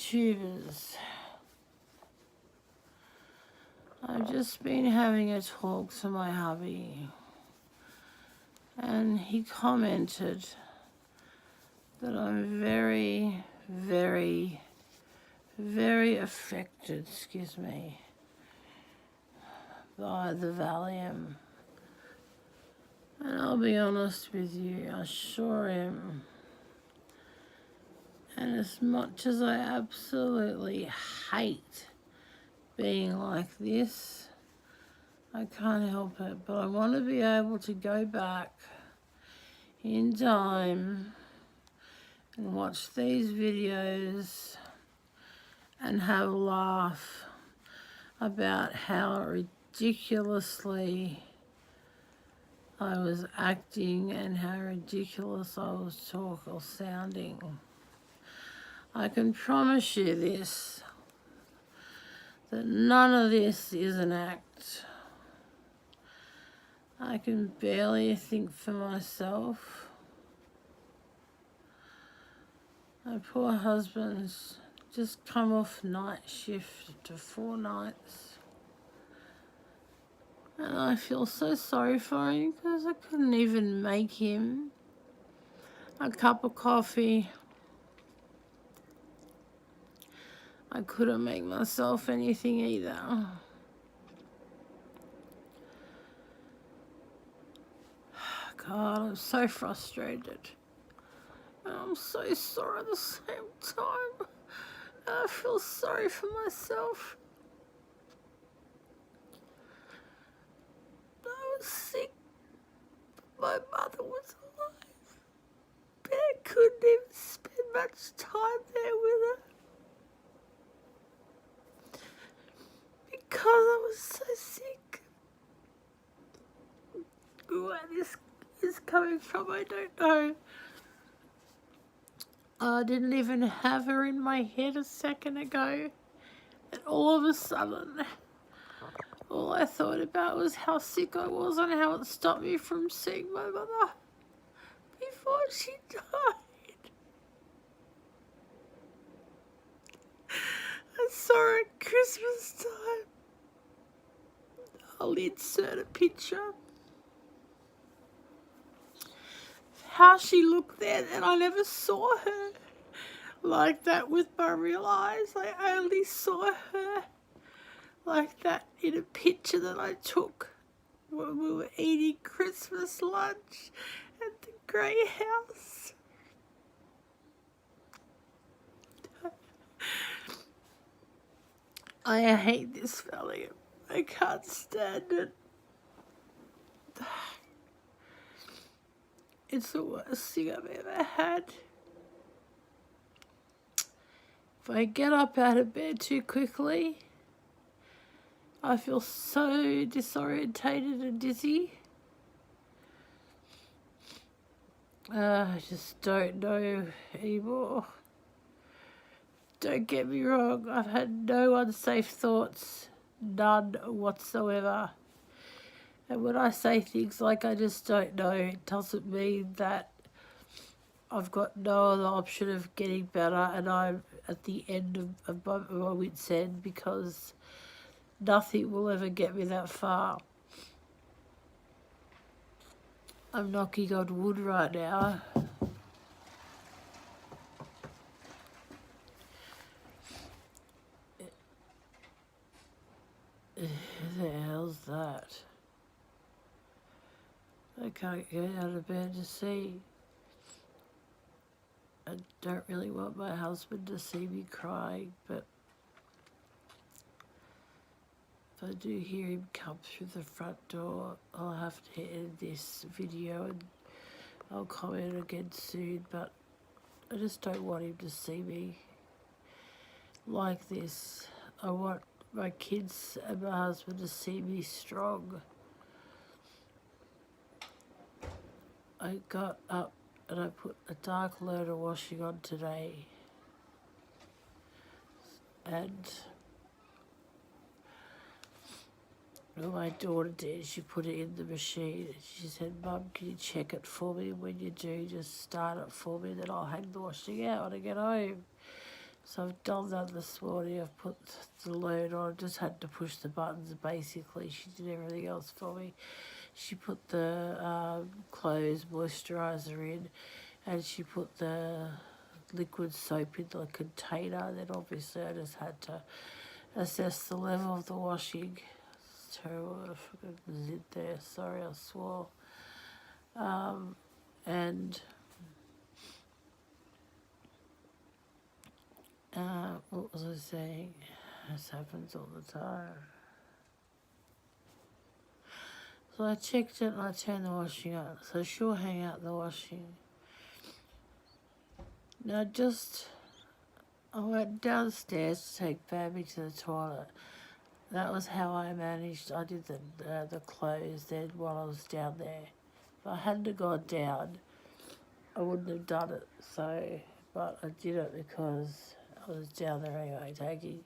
YouTubers. I've just been having a talk to my hubby, and he commented that I'm very, very, very affected, by the Valium. And I'll be honest with you, I sure am. And as much as I absolutely hate being like this, I can't help it. But I want to be able to go back in time and watch these videos and have a laugh about how ridiculously I was acting and how ridiculous I was sounding. I can promise you this, that none of this is an act. I can barely think for myself. My poor husband's just come off night shift to 4 nights. And I feel so sorry for him because I couldn't even make him a cup of coffee. I couldn't make myself anything either. God, I'm so frustrated. And I'm so sorry at the same time. And I feel sorry for myself. I was sick, but my mother was alive. But I couldn't even spend much time there with her. Because I was so sick. Where this is coming from, I don't know. I didn't even have her in my head a second ago. And all of a sudden, all I thought about was how sick I was and how it stopped me from seeing my mother before she died. I saw her at Christmas time. I'll insert a picture. How she looked then, and I never saw her like that with my real eyes. I only saw her like that in a picture that I took when we were eating Christmas lunch at the Grey House. I hate this Valium. I can't stand it. It's the worst thing I've ever had. If I get up out of bed too quickly, I feel so disorientated and dizzy. I just don't know anymore. Don't get me wrong, I've had no unsafe thoughts, none whatsoever. And when I say things like I just don't know, it doesn't mean that I've got no other option of getting better and I'm at the end of my wit's end, because nothing will ever get me that far. I'm knocking on wood right now. Who the hell's that? I can't get out of bed to see. I don't really want my husband to see me crying, but if I do hear him come through the front door, I'll have to end this video and I'll comment again soon, but I just don't want him to see me like this. I want my kids and my husband to see me strong. I got up and I put a dark learner washing on today, and Well, my daughter did. She put it in the machine. She said, Mum, can you check it for me? When you do, just start it for me, then I'll hang the washing out when I get home. So I've done that this morning. I've put the load on. Just had to push the buttons, basically. She did everything else for me. She put the clothes moisturiser in, and she put the liquid soap in the container. Then obviously I just had to assess the level of the washing. It's terrible. I forgot the zit there. Sorry, I swore. And what was I saying? This happens all the time. So I checked it and I turned the washing on. So she'll hang out the washing. Now I went downstairs to take Babby to the toilet. That was how I managed. I did the clothes then while I was down there. If I hadn't gone down, I wouldn't have done it. So, but I did it because I was down there anyway, taking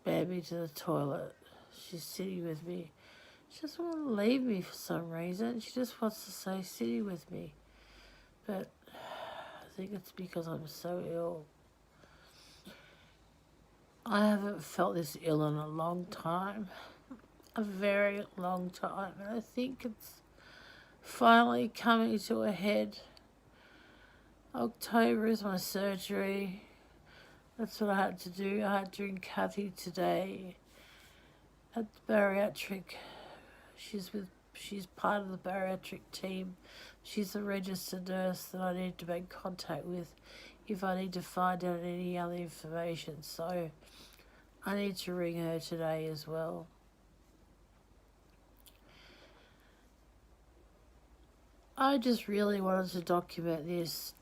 Babby to the toilet. She's sitting with me. She doesn't want to leave me for some reason. She just wants to stay sitting with me. But I think it's because I'm so ill. I haven't felt this ill in a long time. A very long time. And I think it's finally coming to a head. October is my surgery. That's what I had to do. I had to bring Kathy today at the bariatric. She's part of the bariatric team. She's a registered nurse that I need to make contact with if I need to find out any other information. So I need to ring her today as well. I just really wanted to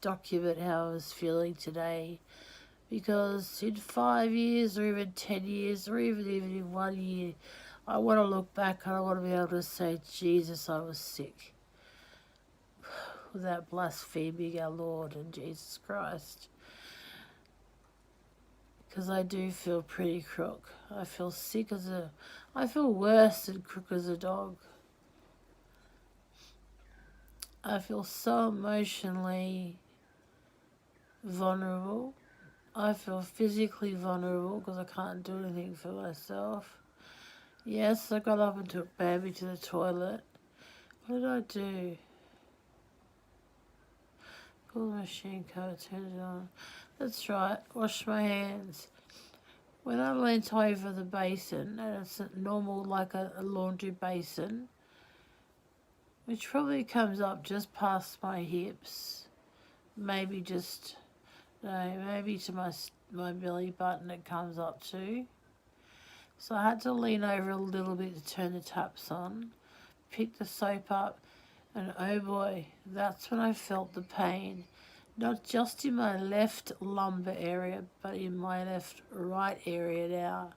document how I was feeling today, because in 5 years or even 10 years or even in 1 year, I want to look back and I want to be able to say, Jesus, I was sick, without blaspheming our Lord and Jesus Christ. Because I do feel pretty crook. I feel I feel worse than crook as a dog. I feel so emotionally vulnerable. I feel physically vulnerable because I can't do anything for myself. Yes, I got up and took Babby to the toilet. What did I do? Pull the machine cover, turn it on. That's right, wash my hands. When I leant over the basin, and it's normal like a laundry basin, which probably comes up just past my hips, maybe to my belly button it comes up to. So I had to lean over a little bit to turn the taps on, pick the soap up, and oh boy, that's when I felt the pain. Not just in my left lumbar area, but in my right area now.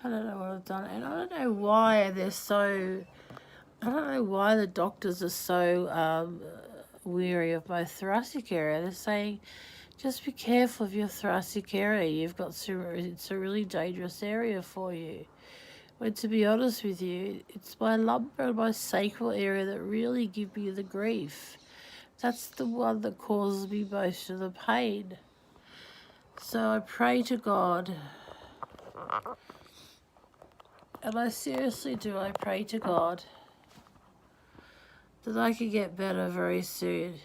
I don't know what I've done, and I don't know why I don't know why the doctors are so weary of my thoracic area. They're saying, just be careful of your thoracic area. It's a really dangerous area for you. But to be honest with you, it's my lumbar and my sacral area that really give me the grief. That's the one that causes me most of the pain. So I pray to God, and I seriously do, I pray to God that I can get better very soon.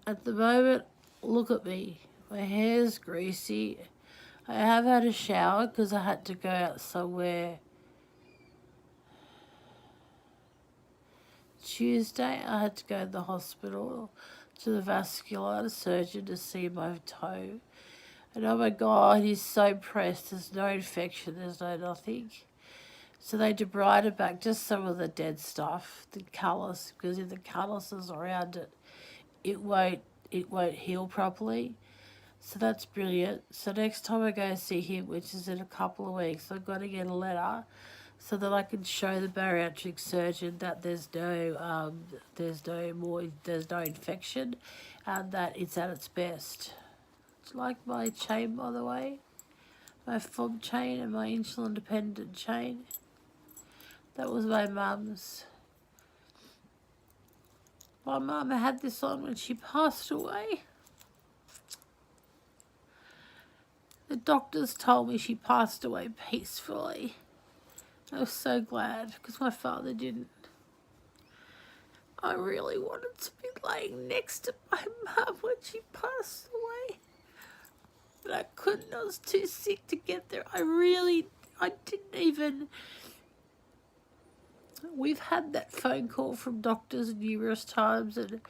At the moment, look at me. My hair's greasy. I have had a shower because I had to go out somewhere. Tuesday, I had to go to the hospital to the vascular surgeon to see my toe. And oh my God, he's so pressed. There's no infection, there's no nothing. So they debrided back just some of the dead stuff, the callus, because if the callus is around it, it won't heal properly. So that's brilliant. So next time I go see him, which is in a couple of weeks, I've got to get a letter so that I can show the bariatric surgeon that there's no infection, and that it's at its best. Do you like my chain, by the way? my fob chain and my insulin dependent chain. That was my mum's. My mum had this on when she passed away. The doctors told me she passed away peacefully. I was so glad because my father didn't. I really wanted to be laying next to my mum when she passed away. But I couldn't. I was too sick to get there. I didn't even... We've had that phone call from doctors numerous times, and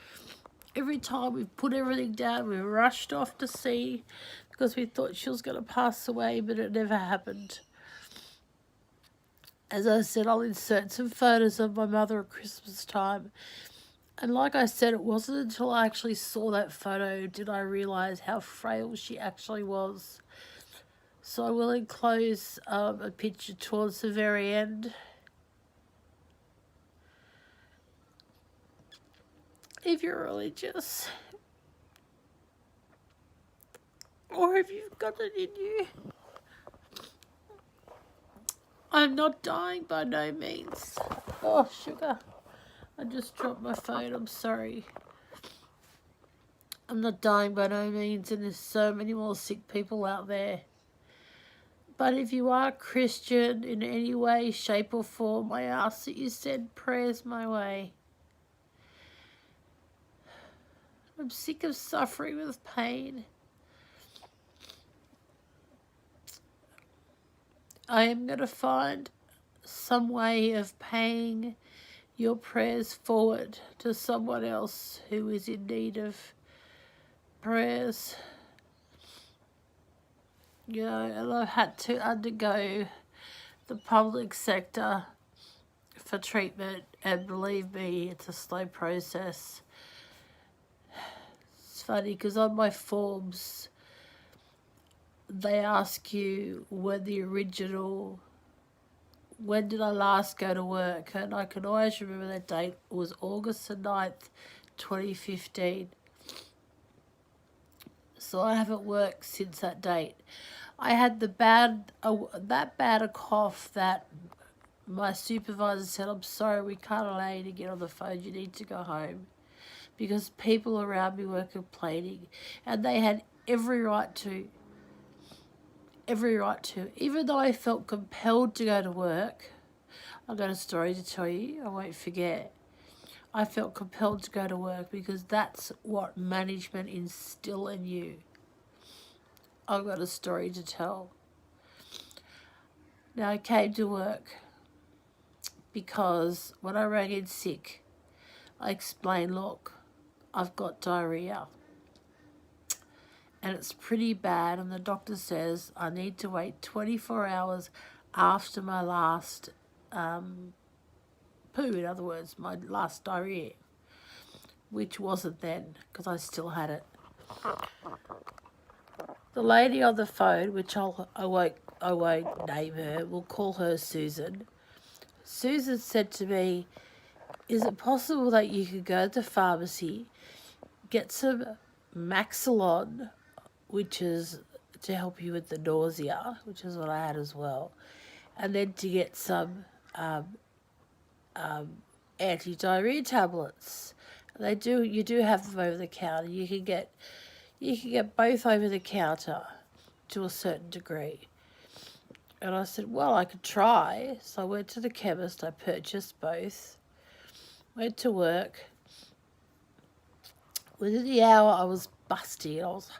every time we've put everything down, we rushed off to see because we thought she was going to pass away, but it never happened. As I said, I'll insert some photos of my mother at Christmas time. And like I said, it wasn't until I actually saw that photo did I realise how frail she actually was. So I will enclose a picture towards the very end. If you're religious, or if you've got it in you. I'm not dying by no means. Oh, sugar. I just dropped my phone, I'm sorry. I'm not dying by no means, and there's so many more sick people out there. But if you are Christian in any way, shape or form, I ask that you send prayers my way. I'm sick of suffering with pain. I am going to find some way of paying your prayers forward to someone else who is in need of prayers. You know, and I've had to undergo the public sector for treatment, and believe me, it's a slow process. It's funny because on my forms they ask you when did I last go to work, and I can always remember that date. It was August the 9th, 2015. So I haven't worked since that date. I had that bad a cough that my supervisor said, I'm sorry, we can't allow you to get on the phone, you need to go home. Because people around me were complaining, and they had every right to. Even though I felt compelled to go to work, I've got a story to tell you, I won't forget. I felt compelled to go to work because that's what management instill in you. I've got a story to tell. Now, I came to work because when I rang in sick, I explained, look, I've got diarrhea. And it's pretty bad, and the doctor says I need to wait 24 hours after my last poo, in other words, my last diarrhea, which wasn't then because I still had it. The lady on the phone, which I won't name her, we'll call her Susan. Susan said to me, is it possible that you could go to the pharmacy, get some Maxilon, which is to help you with the nausea, which is what I had as well, and then to get some anti-diarrhea tablets. You do have them over the counter. You can get both over the counter to a certain degree. And I said, well, I could try. So I went to the chemist, I purchased both, went to work. Within the hour I was busting. I was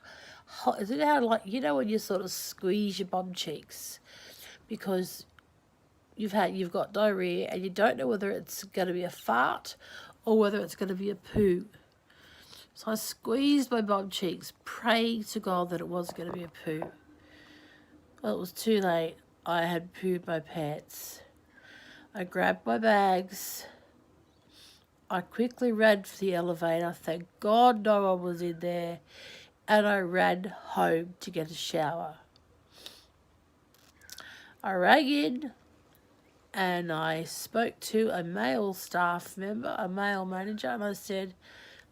hot. Is it how, like, you know when you sort of squeeze your bum cheeks because you've got diarrhea and you don't know whether it's going to be a fart or whether it's going to be a poo. So I squeezed my bum cheeks, praying to God that it wasn't going to be a poo. Well, it was too late. I had pooed my pants. I grabbed my bags. I quickly ran for the elevator. Thank God no one was in there. And I ran home to get a shower. I rang in and I spoke to a male staff member, a male manager, and I said,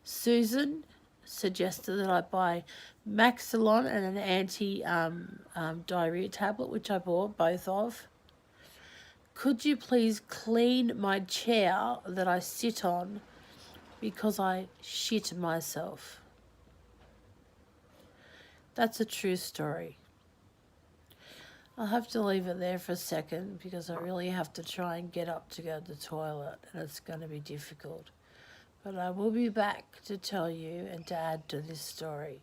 Susan suggested that I buy Maxilon and an diarrhea tablet, which I bought both of. Could you please clean my chair that I sit on because I shit myself? That's a true story. I'll have to leave it there for a second because I really have to try and get up to go to the toilet, and it's going to be difficult. But I will be back to tell you and to add to this story.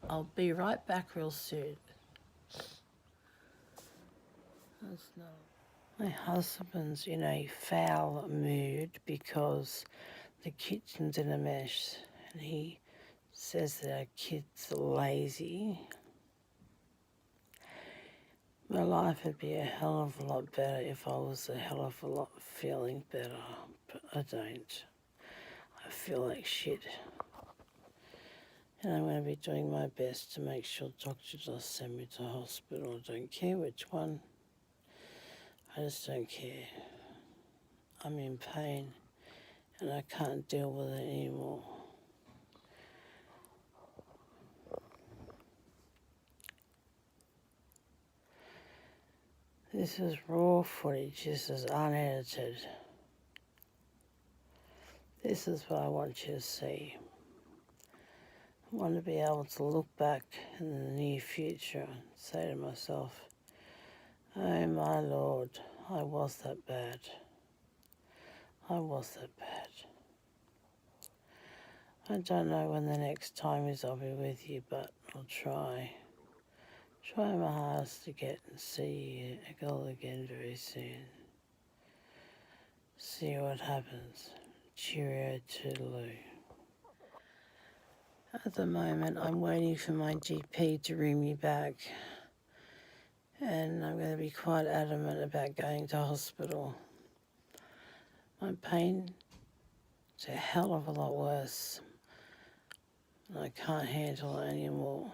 I'll be right back real soon. That's not. My husband's in a foul mood because the kitchen's in a mess, and he says that our kids are lazy. My life would be a hell of a lot better if I was a hell of a lot feeling better, but I don't. I feel like shit. And I'm going to be doing my best to make sure doctor does send me to hospital. I don't care which one. I just don't care. I'm in pain and I can't deal with it anymore. This is raw footage. This is unedited. This is what I want you to see. I want to be able to look back in the near future and say to myself, oh my Lord, I was that bad. I was that bad. I don't know when the next time is I'll be with you, but I'll try. Try my hardest to get and see you all again very soon. See what happens. Cheerio, toodaloo. At the moment, I'm waiting for my GP to ring me back, and I'm going to be quite adamant about going to hospital. My pain is a hell of a lot worse, and I can't handle it anymore.